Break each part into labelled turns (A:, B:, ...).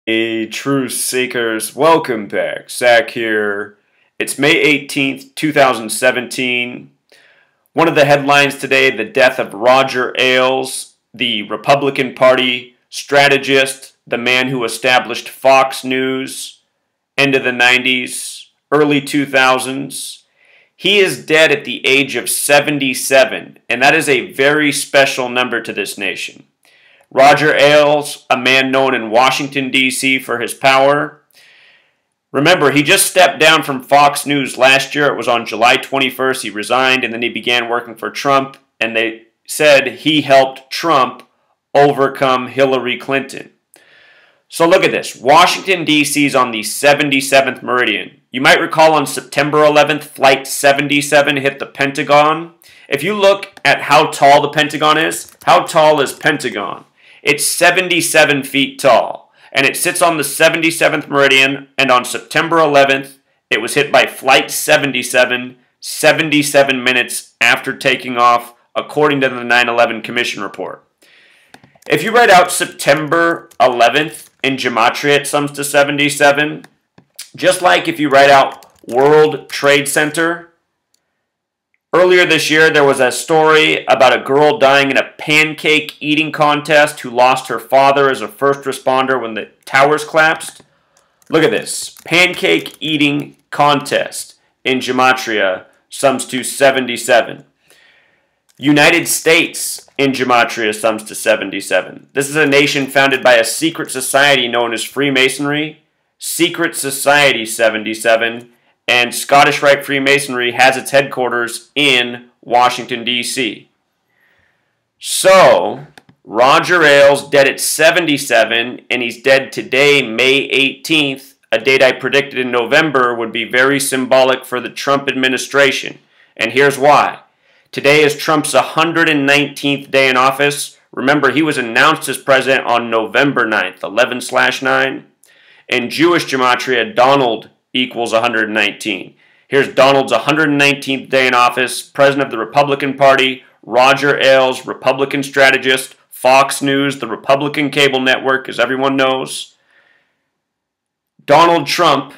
A: Hey, truth seekers, welcome back. Zach here. It's May 18th, 2017. One of the headlines today, the death of Roger Ailes, the Republican Party strategist, the man who established Fox News, end of the 90s, early 2000s. He is dead at the age of 77, and that is a very special number to this nation. Roger Ailes, a man known in Washington, D.C. for his power. Remember, he just stepped down from Fox News last year. It was on July 21st. He resigned, and then he began working for Trump, and they said he helped Trump overcome Hillary Clinton. So look at this. Washington, D.C. is on the 77th meridian. You might recall on September 11th, Flight 77 hit the Pentagon. If you look at how tall the Pentagon is, how tall is Pentagon? It's 77 feet tall, and it sits on the 77th meridian, and on September 11th, it was hit by Flight 77, 77 minutes after taking off, according to the 9/11 Commission report. If you write out September 11th in gematria, it sums to 77. Just like if you write out World Trade Center. Earlier this year, there was a story about a girl dying in a pancake eating contest who lost her father as a first responder when the towers collapsed. Look at this. Pancake eating contest in gematria sums to 77. United States in gematria sums to 77. This is a nation founded by a secret society known as Freemasonry. Secret Society 77. And Scottish Rite Freemasonry has its headquarters in Washington, D.C. So, Roger Ailes dead at 77, and he's dead today, May 18th, a date I predicted in November would be very symbolic for the Trump administration. And here's why. Today is Trump's 119th day in office. Remember, he was announced as president on November 9th, 11/9. In Jewish gematria, Donald equals 119. Here's Donald's 119th day in office, president of the Republican Party, Roger Ailes, Republican strategist, Fox News, the Republican cable network, as everyone knows. Donald Trump,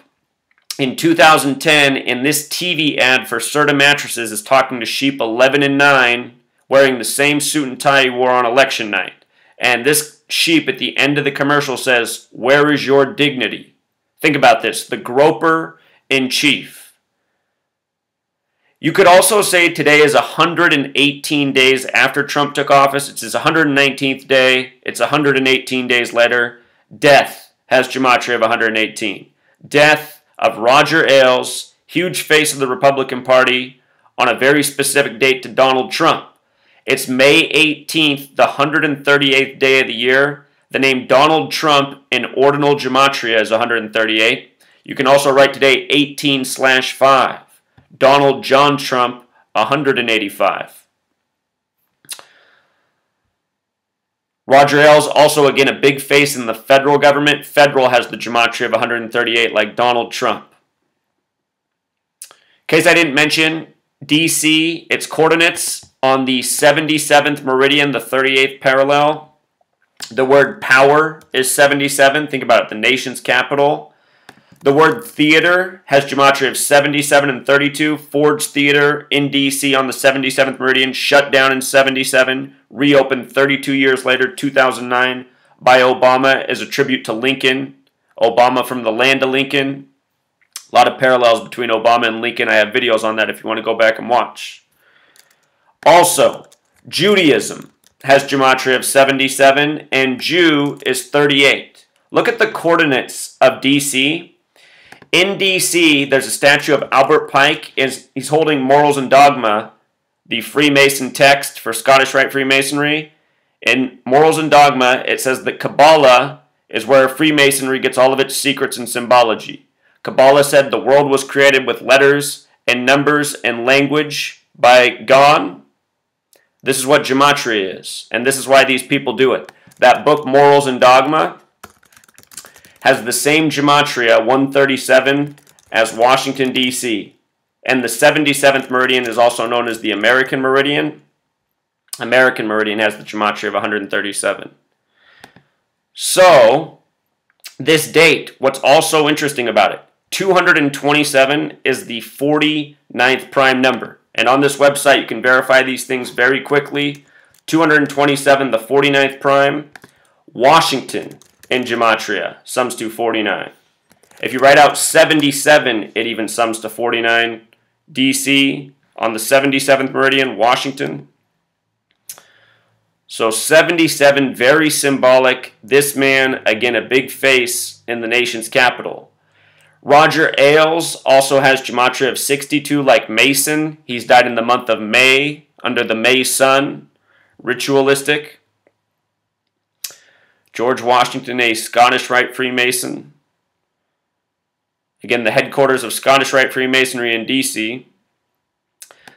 A: in 2010, in this TV ad for Serta mattresses, is talking to sheep 11 and 9, wearing the same suit and tie he wore on election night. And this sheep at the end of the commercial says, "Where is your dignity?" Think about this, the groper in chief. You could also say today is 118 days after Trump took office. It's his 119th day. It's 118 days later. Death has gematria of 118. Death of Roger Ailes, huge face of the Republican Party, on a very specific date to Donald Trump. It's May 18th, the 138th day of the year. The name Donald Trump in ordinal gematria is 138. You can also write today 18/5. Donald John Trump, 185. Roger Ailes, also again a big face in the federal government. Federal has the gematria of 138 like Donald Trump. In case I didn't mention, D.C., its coordinates on the 77th meridian, the 38th parallel. The word power is 77. Think about it, the nation's capital. The word theater has gematria of 77 and 32. Ford's Theater in D.C. on the 77th meridian, shut down in 77, reopened 32 years later, 2009, by Obama as a tribute to Lincoln. Obama from the land of Lincoln. A lot of parallels between Obama and Lincoln. I have videos on that if you want to go back and watch. Also, Judaism has gematria of 77, and Jew is 38. Look at the coordinates of D.C. In D.C., there's a statue of Albert Pike. He's holding Morals and Dogma, the Freemason text for Scottish Rite Freemasonry. In Morals and Dogma, it says that Kabbalah is where Freemasonry gets all of its secrets and symbology. Kabbalah said the world was created with letters and numbers and language by God. This is what gematria is, and this is why these people do it. That book, Morals and Dogma, has the same gematria, 137, as Washington, D.C. And the 77th meridian is also known as the American meridian. American meridian has the gematria of 137. So, This date, what's also interesting about it, 227 is the 49th prime number. And on this website, you can verify these things very quickly. 227, the 49th prime. Washington in Gematria sums to 49. If you write out 77, it even sums to 49. DC on the 77th meridian, Washington. So 77, very symbolic. This man, again, a big face in the nation's capital. Roger Ailes also has gematria of 62 like Mason. He's died in the month of May under the May sun. Ritualistic. George Washington, a Scottish Rite Freemason. Again, the headquarters of Scottish Rite Freemasonry in D.C.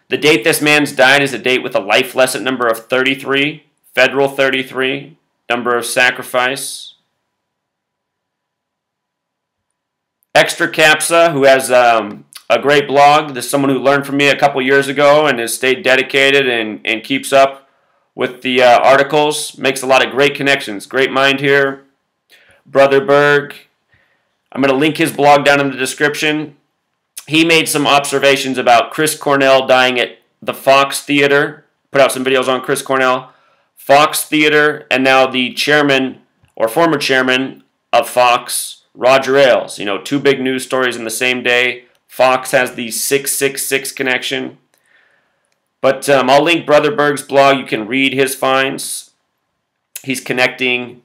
A: The date this man's died is a date with a life lesson number of 33, federal 33, number of sacrifice. Extra Capsa, who has a great blog. This is someone who learned from me a couple years ago and has stayed dedicated and keeps up with the articles. Makes a lot of great connections. Great mind here. Brother Berg. I'm going to link his blog down in the description. He made some observations about Chris Cornell dying at the Fox Theater. Put out some videos on Chris Cornell. Fox Theater, and now the chairman or former chairman of Fox, Roger Ailes. You know, two big news stories in the same day. Fox has the 666 connection. But I'll link Brother Berg's blog. You can read his finds. He's connecting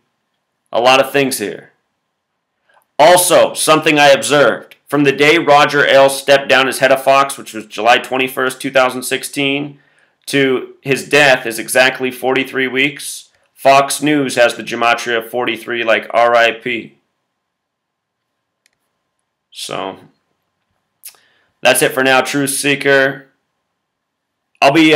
A: a lot of things here. Also, something I observed. From the day Roger Ailes stepped down as head of Fox, which was July 21st, 2016, to his death is exactly 43 weeks. Fox News has the gematria of 43 like RIP. So, that's it for now, Truth Seeker. I'll be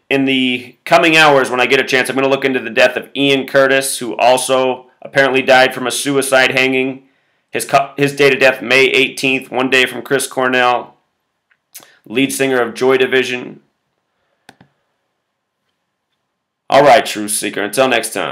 A: in the coming hours when I get a chance. I'm going to look into the death of Ian Curtis, who also apparently died from a suicide hanging. His date of death, May 18th, one day from Chris Cornell, lead singer of Joy Division. All right, Truth Seeker. Until next time.